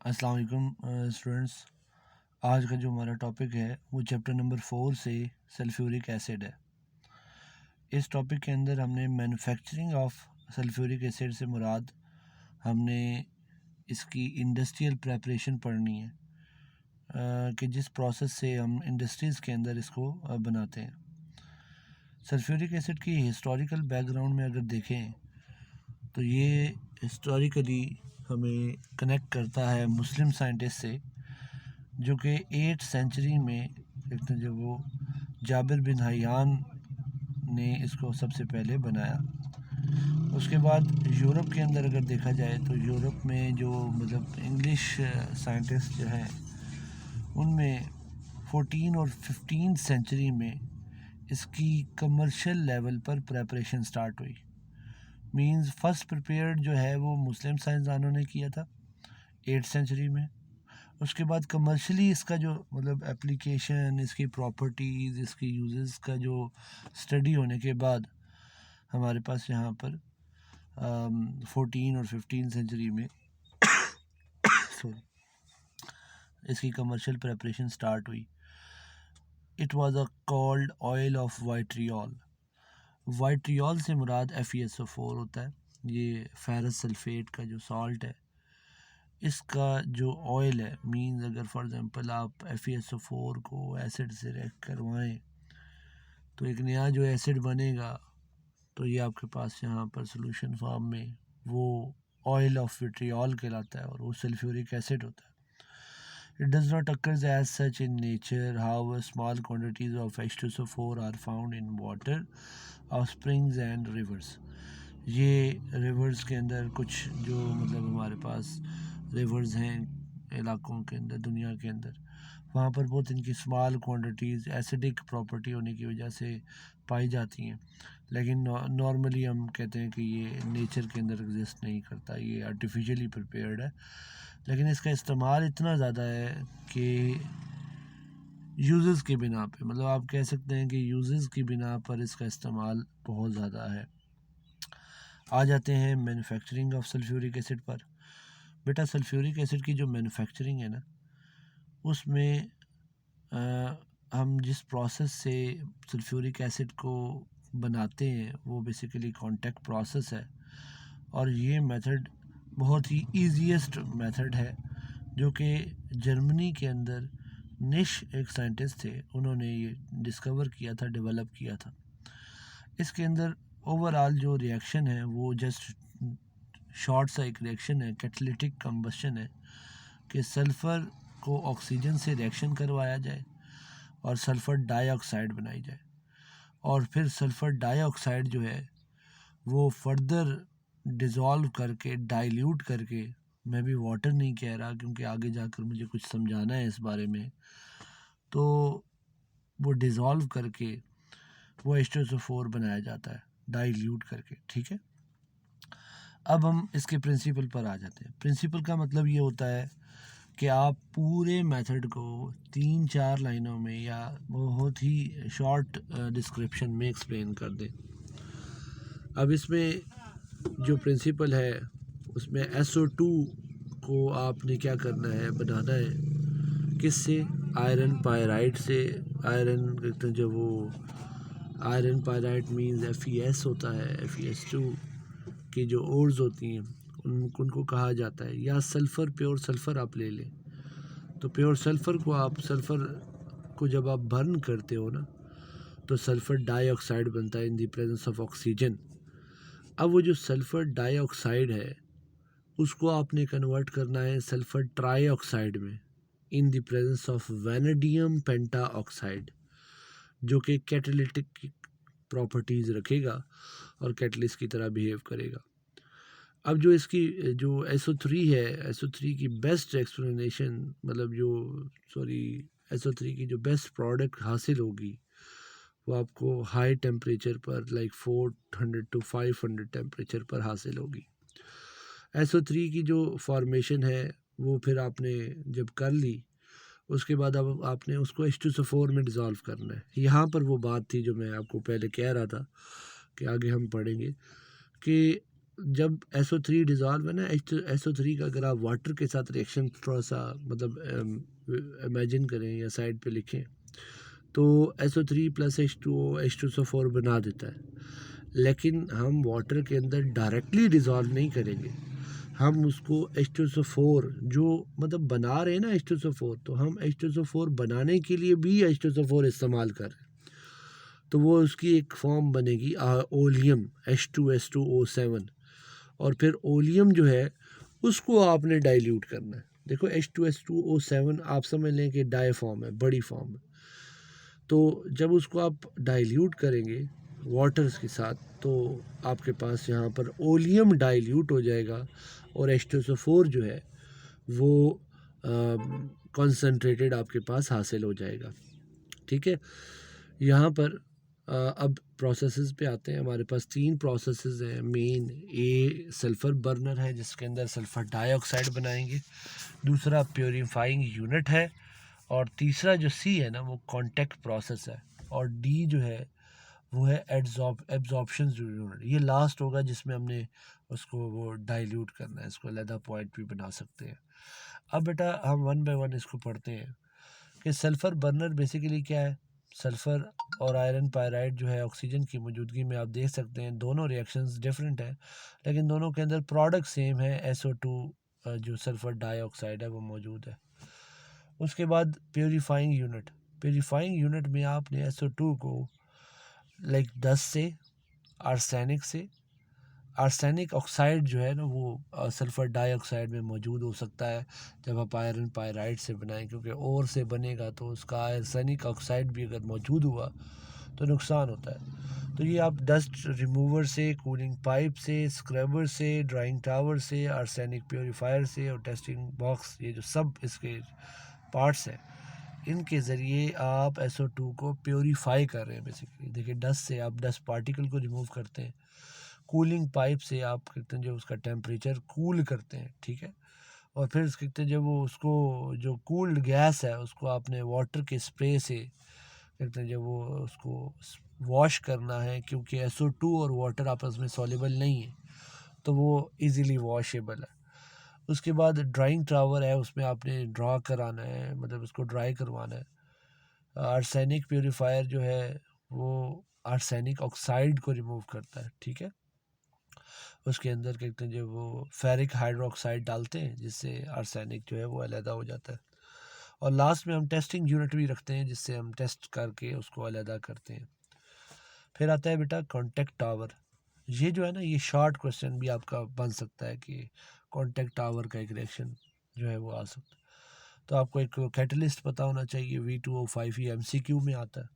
अस्सलाम वालेकुम स्टूडेंट्स। आज का जो हमारा टॉपिक है वो चैप्टर नंबर 4 से सल्फ्यूरिक एसिड है। इस टॉपिक के अंदर हमने मैन्युफैक्चरिंग ऑफ सल्फ्यूरिक एसिड से मुराद हमने इसकी इंडस्ट्रियल प्रेपरेशन पढ़नी है कि जिस प्रोसेस से हम इंडस्ट्रीज़ के अंदर इसको बनाते हैं। सल्फ्यूरिक एसिड की हिस्टोरिकल बैकग्राउंड में अगर देखें तो ये हिस्टोरिकली हमें कनेक्ट करता है मुस्लिम साइंटिस्ट से, जो कि 8th सेंचुरी में जब वो जाबिर बिन हयान ने इसको सबसे पहले बनाया। उसके बाद यूरोप के अंदर अगर देखा जाए तो यूरोप में जो इंग्लिश साइंटिस्ट जो हैं उनमें 14 और 15 सेंचुरी में इसकी कमर्शियल लेवल पर प्रेपरेशन स्टार्ट हुई। मींस फर्स्ट प्रिपेयर्ड जो है वो मुस्लिम साइंसदानों ने किया था 8th सेंचुरी में। उसके बाद कमर्शियली इसका जो एप्लीकेशन, इसकी प्रॉपर्टीज़, इसकी यूजेस का जो स्टडी होने के बाद हमारे पास यहाँ पर 14 और 15 सेंचुरी में सॉरी इसकी कमर्शियल प्रेपरेशन स्टार्ट हुई। It was a called oil of vitriol. Vitriol से मुराद FeSO4 होता है। ये फेरस सल्फेट का जो सॉल्ट है, इसका जो ऑयल है, मींस अगर फॉर एग्जांपल आप FeSO4 को एसिड से रिएक्ट करवाएं तो एक नया जो एसिड बनेगा, तो ये आपके पास यहाँ पर सोल्यूशन फॉर्म में वो ऑयल ऑफ विट्रियोल कहलाता है और वो सल्फ्यूरिक एसिड होता है। It does not occur as such in nature. However, small quantities of H2SO4 are found in water of springs and rivers. ये रिवर्स के अंदर कुछ जो हमारे पास रिवर्स हैं इलाकों के अंदर, दुनिया के अंदर, वहाँ पर बहुत इनकी स्मॉल क्वांटिटीज़ एसिडिक प्रॉपर्टी होने की वजह से पाई जाती हैं। लेकिन नॉर्मली हम कहते हैं कि ये नेचर के अंदर एग्जिस्ट नहीं करता, ये आर्टिफिशियली प्रिपेयर्ड है। लेकिन इसका इस्तेमाल इतना ज़्यादा है कि यूज़ेस की बिना पे, आप कह सकते हैं कि यूज़ेस की बिना पर इसका इस्तेमाल बहुत ज़्यादा है। आ जाते हैं मैन्युफैक्चरिंग ऑफ सल्फ्यूरिक एसिड पर। बेटा, सल्फ्यूरिक एसिड की जो मैन्युफैक्चरिंग है ना, उसमें हम जिस प्रोसेस से सल्फ्यूरिक एसिड को बनाते हैं वो बेसिकली कॉन्टैक्ट प्रोसेस है, और ये मेथड बहुत ही ईजीएस्ट मेथड है जो कि जर्मनी के अंदर निश एक साइंटिस्ट थे, उन्होंने ये डिस्कवर किया था, डेवलप किया था। इसके अंदर ओवरऑल जो रिएक्शन है वो जस्ट शॉर्ट सा एक रिएक्शन है, कैटालिटिक कंबशन है, कि सल्फ़र को ऑक्सीजन से रिएक्शन करवाया जाए और सल्फ़र डाइऑक्साइड बनाई जाए, और फिर सल्फ़र डाइऑक्साइड जो है वो फर्दर डिज़ोल्व करके, डाइल्यूट करके, मैं भी वाटर नहीं कह रहा क्योंकि आगे जाकर मुझे कुछ समझाना है इस बारे में, तो वो डिज़ोल्व करके वो H2SO4 बनाया जाता है डाइल्यूट करके। ठीक है, अब हम इसके प्रिंसिपल पर आ जाते हैं। प्रिंसिपल का मतलब ये होता है कि आप पूरे मेथड को 3-4 लाइनों में या बहुत ही शॉर्ट डिस्क्रिप्शन में एक्सप्लेन कर दें। अब इसमें जो प्रिंसिपल है उसमें SO2 को आपने क्या करना है, बनाना है किससे? आयरन पायराइड से। आयरन जो वो आयरन पायराइड मीन्स FeS होता है, FeS2 की जो ओर्स होती हैं उनको कहा जाता है, या सल्फ़र, प्योर सल्फ़र आप ले लें। तो प्योर सल्फ़र को जब आप बर्न करते हो ना, तो सल्फ़र डाइऑक्साइड बनता है in the presence of oxygen. अब वो जो सल्फ़र डाइऑक्साइड है उसको आपने कन्वर्ट करना है सल्फ़र ट्राईऑक्साइड में in the presence of vanadium penta oxide, जो कि कैटालिटिक प्रॉपर्टीज़ रखेगा और कैटलिस्ट की तरह बिहेव करेगा। अब जो इसकी जो SO3 है, SO3 की बेस्ट एक्सप्लेनेशन SO3 की जो बेस्ट प्रोडक्ट हासिल होगी वो आपको हाई टेम्परेचर पर, लाइक 400 to 500 टेम्परेचर पर हासिल होगी। SO3 की जो फॉर्मेशन है वो फिर आपने जब कर ली, उसके बाद अब आपने उसको H2SO4 में डिज़ोल्व करना है। यहाँ पर वो बात थी जो मैं आपको पहले कह रहा था कि आगे हम पढ़ेंगे कि जब SO3 डिज़ॉल्व है ना, SO3 का अगर आप वाटर के साथ रिएक्शन थोड़ा सा मतलब इमेजिन करें या साइड पे लिखें, तो SO3 प्लस H2SO4 बना देता है। लेकिन हम वाटर के अंदर डायरेक्टली डिज़ोल्व नहीं करेंगे, हम उसको H2SO4 जो मतलब बना रहे हैं ना H2SO4, तो हम H2SO4 बनाने के लिए भी H2SO4 इस्तेमाल कर रहे हैं। तो वो उसकी एक फॉर्म बनेगी ओलियम H2S2O7, और फिर ओलियम जो है उसको आपने डाइल्यूट करना है। देखो H2S2O7 आप समझ लें कि डाई फॉर्म है, बड़ी फॉर्म है। तो जब उसको आप डाइल्यूट करेंगे वाटर्स के साथ, तो आपके पास यहाँ पर ओलियम डाइल्यूट हो जाएगा और H2SO4 जो है वो कंसनट्रेटेड आपके पास हासिल हो जाएगा। ठीक है, यहाँ पर अब प्रोसेसेस पे आते हैं। हमारे पास 3 प्रोसेसेस हैं मेन। ए सल्फ़र बर्नर है जिसके अंदर सल्फ़र डाइऑक्साइड बनाएंगे, दूसरा प्योरीफाइंग यूनिट है, और तीसरा जो सी है ना वो कॉन्टैक्ट प्रोसेस है, और डी जो है वो है एब्जॉर्प्शन यूनिट। ये लास्ट होगा जिसमें हमने उसको वो डाइल्यूट करना है, इसको अलहदा पॉइंट भी बना सकते हैं। अब बेटा हम वन बाय वन इसको पढ़ते हैं कि सल्फ़र बर्नर बेसिकली क्या है। सल्फ़र और आयरन पायराइड जो है ऑक्सीजन की मौजूदगी में आप देख सकते हैं दोनों रिएक्शंस डिफरेंट है, लेकिन दोनों के अंदर प्रोडक्ट सेम है, SO2 जो सल्फ़र डाइऑक्साइड है वो मौजूद है। उसके बाद प्योरीफाइंग यूनिट में आपने SO2 को लाइक 10 से आर्सेनिक ऑक्साइड जो है ना वो सल्फ़र डाइऑक्साइड में मौजूद हो सकता है जब आप आयरन पायराइड से बनाएं, क्योंकि और से बनेगा तो उसका आर्सेनिक ऑक्साइड भी अगर मौजूद हुआ तो नुकसान होता है। तो ये आप डस्ट रिमूवर से, कूलिंग पाइप से, स्क्रबर से, ड्राइंग टावर से, आर्सेनिक प्योरीफायर से और टेस्टिंग बॉक्स, ये जो सब इसके पार्ट्स हैं, इनके ज़रिए आप SO2 को प्योरीफाई कर रहे हैं। बेसिकली देखिए, डस्ट से आप डस्ट पार्टिकल को रिमूव करते हैं, कूलिंग पाइप से आप कहते हैं जो उसका टेम्परेचर कूल करते हैं, ठीक है, और फिर कहते हैं जब वो उसको जो कूल्ड गैस है उसको आपने वाटर के स्प्रे से कहते हैं जब वो उसको वॉश करना है, क्योंकि SO2 और वाटर आपस में सॉल्युबल नहीं है तो वो इजीली वॉशेबल है। उसके बाद ड्राइंग टावर है, उसमें आपने ड्रा कराना है, मतलब उसको ड्राई करवाना है। आर्सेनिक प्योरीफायर जो है वो आर्सेनिक ऑक्साइड को रिमूव करता है, ठीक है। उसके अंदर कहते हैं जो वो फेरिक हाइड्रोक्साइड डालते हैं जिससे आर्सेनिक जो है वो अलहदा हो जाता है। और लास्ट में हम टेस्टिंग यूनिट भी रखते हैं जिससे हम टेस्ट करके उसको अलहदा करते हैं। फिर आता है बेटा कॉन्टैक्ट टावर। ये जो है ना, ये शॉर्ट क्वेश्चन भी आपका बन सकता है कि कॉन्टैक्ट टावर का एक रिएक्शन जो है वो आ सकता है। तो आपको एक कैटलिस्ट पता होना चाहिए, V2O5, ये MCQ में आता है।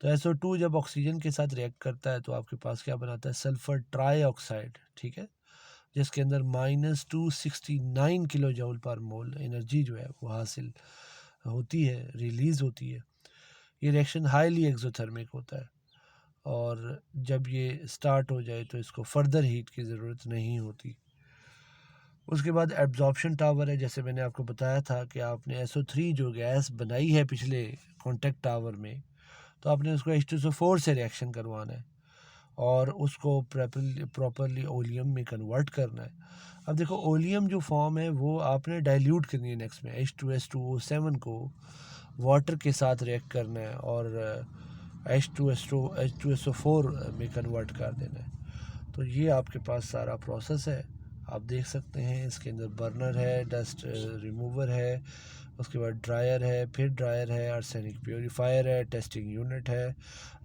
तो SO2 जब ऑक्सीजन के साथ रिएक्ट करता है तो आपके पास क्या बनाता है, सल्फर ट्राई ऑक्साइड, ठीक है, जिसके अंदर -269 किलो जूल पर मोल एनर्जी जो है वो हासिल होती है, रिलीज़ होती है। ये रिएक्शन हाईली एक्सोथर्मिक होता है, और जब ये स्टार्ट हो जाए तो इसको फर्दर हीट की ज़रूरत नहीं होती। उसके बाद एब्जॉर्प्शन टावर है, जैसे मैंने आपको बताया था कि आपने SO3 जो गैस बनाई है पिछले कॉन्टैक्ट टावर में, तो आपने उसको H2SO4 से रिएक्शन करवाना है और उसको प्रॉपरली ओलियम में कन्वर्ट करना है। अब देखो, ओलियम जो फॉर्म है वो आपने डाइल्यूट करनी है, नेक्स्ट में H2S2O7 को वाटर के साथ रिएक्ट करना है और H2SO4 में कन्वर्ट कर देना है। तो ये आपके पास सारा प्रोसेस है, आप देख सकते हैं। इसके अंदर बर्नर है, डस्ट रिमूवर है, उसके बाद ड्रायर है, फिर ड्रायर है, आर्सेनिक प्योरीफायर है, टेस्टिंग यूनिट है,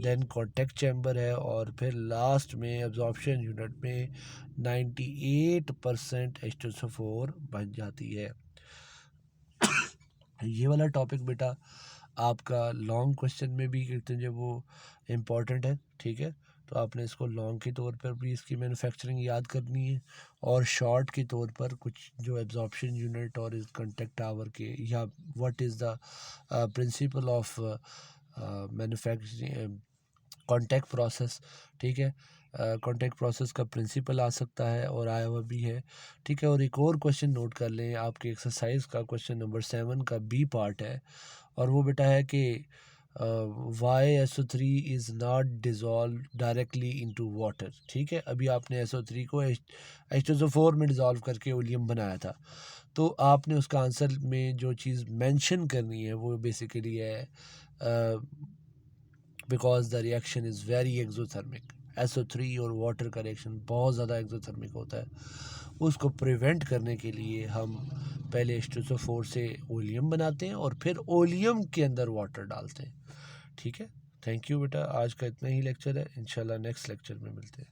देन कॉन्टैक्ट चैम्बर है, और फिर लास्ट में एब्जॉर्प्शन यूनिट में 98% H2SO4 बन जाती है। ये वाला टॉपिक बेटा आपका लॉन्ग क्वेश्चन में भी कहते हैं जो वो इम्पॉर्टेंट है, ठीक है। तो आपने इसको लॉन्ग के तौर पर भी इसकी मैन्युफैक्चरिंग याद करनी है, और शॉर्ट के तौर पर कुछ जो एब्जॉर्प्शन यूनिट और इस कॉन्टैक्ट टावर के, या what is the principle of manufacturing contact process, ठीक है। कॉन्टैक्ट प्रोसेस का प्रिंसिपल आ सकता है और आया हुआ भी है, ठीक है। और एक और क्वेश्चन नोट कर लें, आपके एक्सरसाइज का क्वेश्चन नंबर 7 का B पार्ट है, और वो बेटा है कि why SO3 is not dissolve directly into water. ठीक है, अभी आपने SO3 को H2SO4 में डिज़ोल्व करके ओलियम बनाया था, तो आपने उसका आंसर में जो चीज़ मेंशन करनी है वो बेसिकली है because the reaction is very exothermic. SO3 और वाटर का रिएक्शन बहुत ज़्यादा एक्सोथर्मिक होता है। उसको प्रिवेंट करने के लिए हम पहले H2SO4 से ओलियम बनाते हैं और फिर ओलियम के अंदर वाटर डालते हैं। ठीक है, थैंक यू बेटा, आज का इतना ही लेक्चर है, इंशाल्लाह नेक्स्ट लेक्चर में मिलते हैं।